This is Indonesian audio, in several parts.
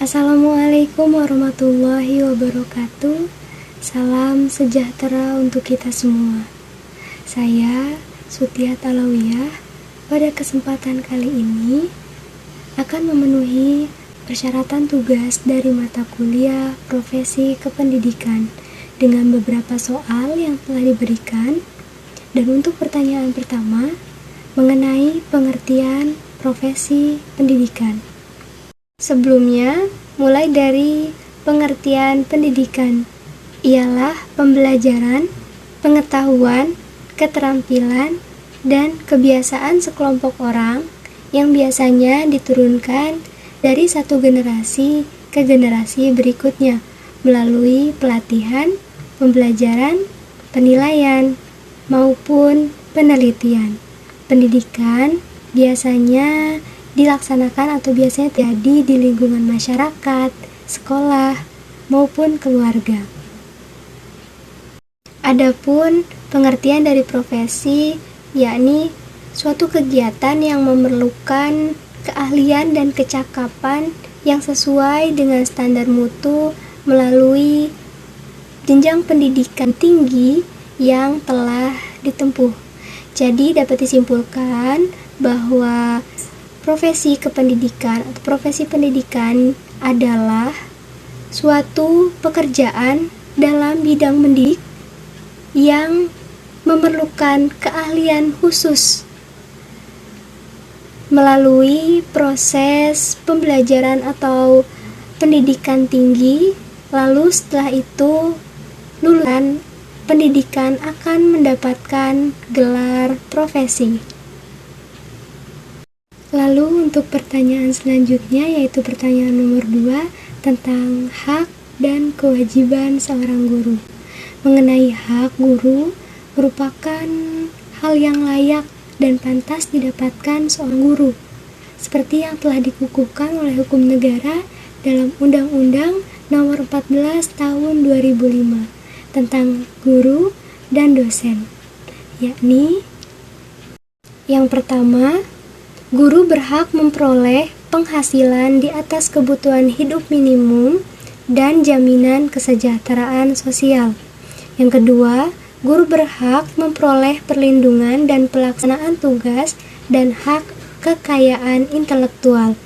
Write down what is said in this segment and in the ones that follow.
Assalamualaikum warahmatullahi wabarakatuh. Salam sejahtera untuk kita semua. Saya Sutiat Alawiyah pada kesempatan kali ini akan memenuhi persyaratan tugas dari mata kuliah Profesi Kependidikan dengan beberapa soal yang telah diberikan. Dan untuk pertanyaan pertama mengenai pengertian profesi pendidikan. Sebelumnya, mulai dari pengertian pendidikan, ialah pembelajaran, pengetahuan, keterampilan, dan kebiasaan sekelompok orang yang biasanya diturunkan dari satu generasi ke generasi berikutnya melalui pelatihan, pembelajaran, penilaian, maupun penelitian. Pendidikan biasanya dilaksanakan atau biasanya terjadi di lingkungan masyarakat, sekolah, maupun keluarga. Adapun pengertian dari profesi, yakni suatu kegiatan yang memerlukan keahlian dan kecakapan yang sesuai dengan standar mutu melalui jenjang pendidikan tinggi yang telah ditempuh. Jadi dapat disimpulkan bahwa profesi kependidikan atau profesi pendidikan adalah suatu pekerjaan dalam bidang mendidik yang memerlukan keahlian khusus melalui proses pembelajaran atau pendidikan tinggi, lalu setelah itu lulusan pendidikan akan mendapatkan gelar profesi. Lalu untuk pertanyaan selanjutnya, yaitu pertanyaan nomor 2 tentang hak dan kewajiban seorang guru. Mengenai hak guru merupakan hal yang layak dan pantas didapatkan seorang guru, seperti yang telah dikukuhkan oleh hukum negara dalam Undang-Undang Nomor 14 Tahun 2005 tentang guru dan dosen, yakni yang pertama, guru berhak memperoleh penghasilan di atas kebutuhan hidup minimum dan jaminan kesejahteraan sosial. Yang kedua, guru berhak memperoleh perlindungan dan pelaksanaan tugas dan hak kekayaan intelektual.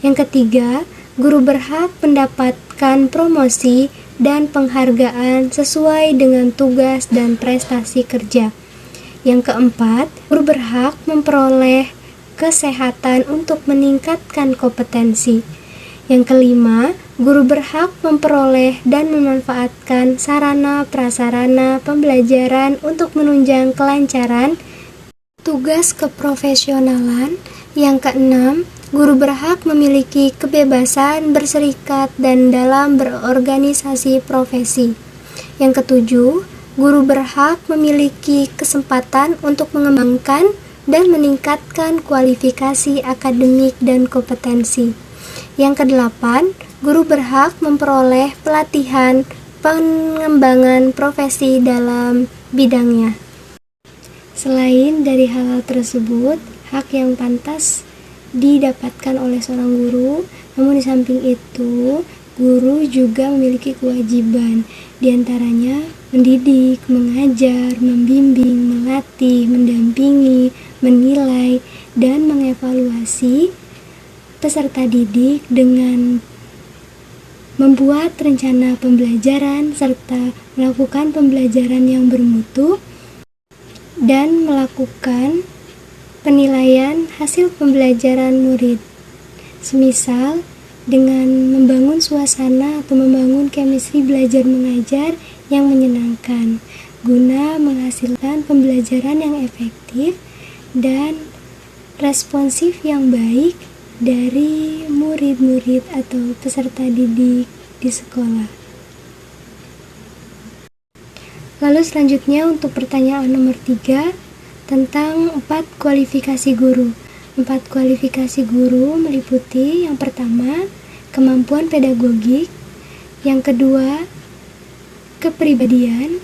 Yang ketiga, guru berhak mendapatkan promosi dan penghargaan sesuai dengan tugas dan prestasi kerja. Yang keempat, guru berhak memperoleh kesehatan untuk meningkatkan kompetensi. Yang kelima, guru berhak memperoleh dan memanfaatkan sarana prasarana pembelajaran untuk menunjang kelancaran tugas keprofesionalan. Yang keenam, guru berhak memiliki kebebasan berserikat dan dalam berorganisasi profesi. Yang ketujuh, guru berhak memiliki kesempatan untuk mengembangkan dan meningkatkan kualifikasi akademik dan kompetensi. Yang kedelapan, guru berhak memperoleh pelatihan pengembangan profesi dalam bidangnya. Selain dari hal tersebut, hak yang pantas didapatkan oleh seorang guru, namun di samping itu, guru juga memiliki kewajiban, diantaranya mendidik, mengajar, membimbing, melatih, mendampingi, menilai, dan mengevaluasi peserta didik dengan membuat rencana pembelajaran serta melakukan pembelajaran yang bermutu dan melakukan penilaian hasil pembelajaran murid. Semisal dengan membangun suasana atau membangun chemistry belajar mengajar yang menyenangkan guna menghasilkan pembelajaran yang efektif dan responsif yang baik dari murid-murid atau peserta didik di sekolah. Lalu selanjutnya untuk pertanyaan nomor 3 tentang 4 kualifikasi guru. 4 kualifikasi guru meliputi yang pertama, kemampuan pedagogik, yang kedua, kepribadian,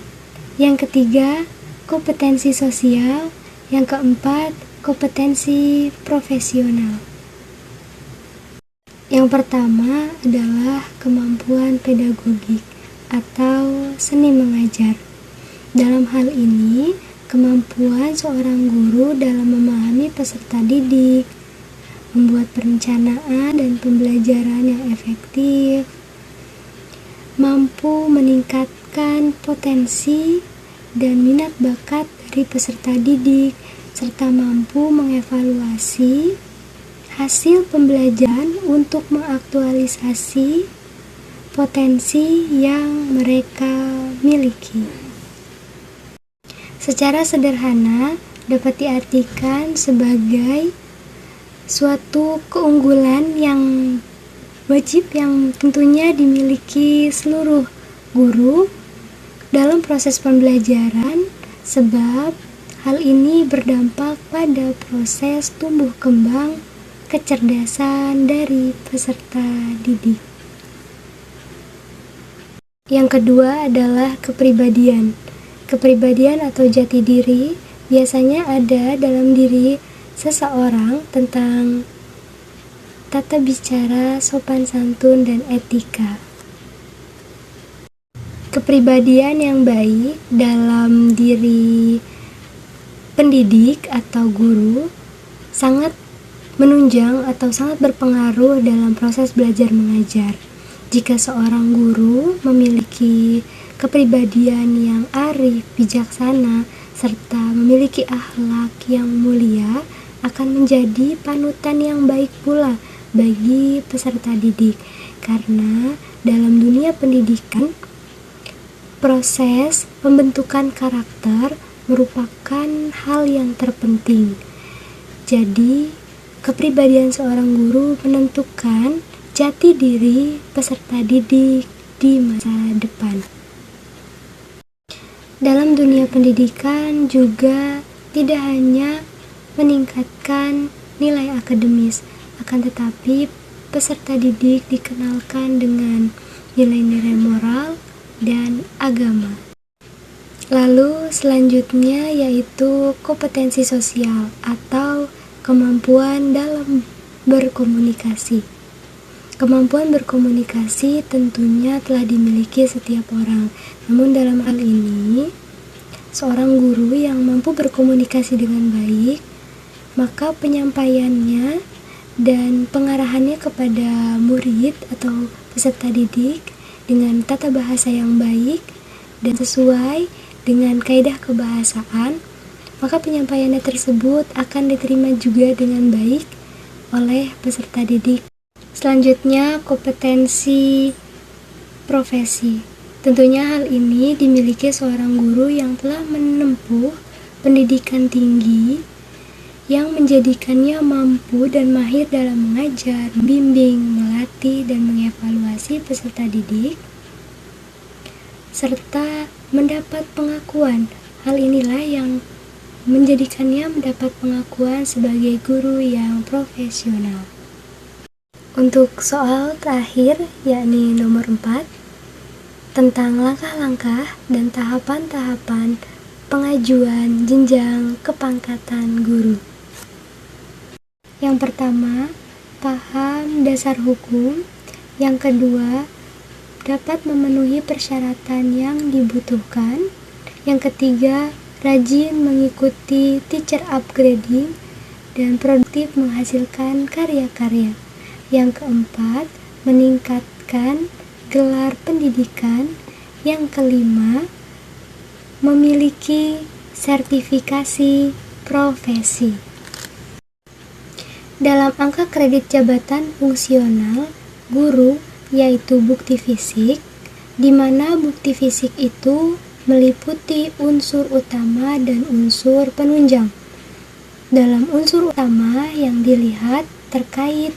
yang ketiga, kompetensi sosial, yang keempat, kompetensi profesional. Yang pertama adalah kemampuan pedagogik atau seni mengajar. Dalam hal ini, kemampuan seorang guru dalam memahami peserta didik, membuat perencanaan dan pembelajaran yang efektif, mampu meningkatkan potensi dan minat bakat dari peserta didik, serta mampu mengevaluasi hasil pembelajaran untuk mengaktualisasi potensi yang mereka miliki. Secara sederhana dapat diartikan sebagai suatu keunggulan yang wajib yang tentunya dimiliki seluruh guru dalam proses pembelajaran, sebab hal ini berdampak pada proses tumbuh kembang kecerdasan dari peserta didik. Yang kedua adalah kepribadian. Kepribadian atau jati diri biasanya ada dalam diri seseorang tentang tata bicara, sopan santun, dan etika. Kepribadian yang baik dalam diri pendidik atau guru sangat menunjang atau sangat berpengaruh dalam proses belajar mengajar. Jika seorang guru memiliki kepribadian yang arif, bijaksana, serta memiliki akhlak yang mulia, akan menjadi panutan yang baik pula bagi peserta didik. Karena dalam dunia pendidikan, proses pembentukan karakter merupakan hal yang terpenting. Jadi, kepribadian seorang guru menentukan jati diri peserta didik di masa depan. Dalam dunia pendidikan juga tidak hanya meningkatkan nilai akademis, akan tetapi peserta didik dikenalkan dengan nilai-nilai moral dan agama. Lalu selanjutnya yaitu kompetensi sosial atau kemampuan dalam berkomunikasi. Kemampuan berkomunikasi tentunya telah dimiliki setiap orang. Namun dalam hal ini, seorang guru yang mampu berkomunikasi dengan baik, maka penyampaiannya dan pengarahannya kepada murid atau peserta didik dengan tata bahasa yang baik dan sesuai dengan kaidah kebahasaan, maka penyampaiannya tersebut akan diterima juga dengan baik oleh peserta didik. Selanjutnya, kompetensi profesi. Tentunya hal ini dimiliki seorang guru yang telah menempuh pendidikan tinggi yang menjadikannya mampu dan mahir dalam mengajar, membimbing, melatih, dan mengevaluasi peserta didik, serta mendapat pengakuan. Hal inilah yang menjadikannya mendapat pengakuan sebagai guru yang profesional. Untuk soal terakhir, yakni nomor 4, tentang langkah-langkah dan tahapan-tahapan pengajuan jenjang kepangkatan guru. Yang pertama, paham dasar hukum. Yang kedua, dapat memenuhi persyaratan yang dibutuhkan. Yang ketiga, rajin mengikuti teacher upgrading dan produktif menghasilkan karya-karya. Yang keempat, meningkatkan gelar pendidikan. Yang kelima, memiliki sertifikasi profesi. Dalam angka kredit jabatan fungsional guru, yaitu bukti fisik, di mana bukti fisik itu meliputi unsur utama dan unsur penunjang. Dalam unsur utama yang dilihat terkait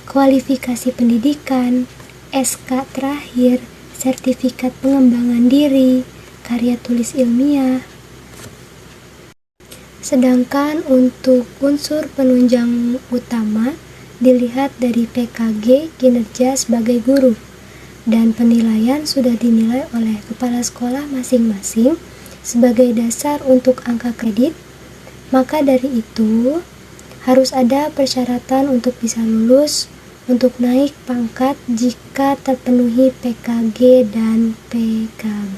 kualifikasi pendidikan, SK terakhir, sertifikat pengembangan diri, karya tulis ilmiah. Sedangkan untuk unsur penunjang utama dilihat dari PKG kinerja sebagai guru, dan penilaian sudah dinilai oleh kepala sekolah masing-masing sebagai dasar untuk angka kredit. Maka dari itu harus ada persyaratan untuk bisa lulus untuk naik pangkat jika terpenuhi PKG dan PKB.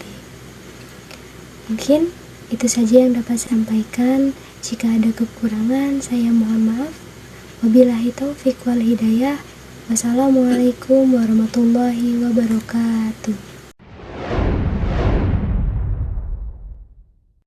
Mungkin itu saja yang dapat saya sampaikan. Jika ada kekurangan, saya mohon maaf. Wabillahi taufiq wal hidayah. Wassalamualaikum warahmatullahi wabarakatuh.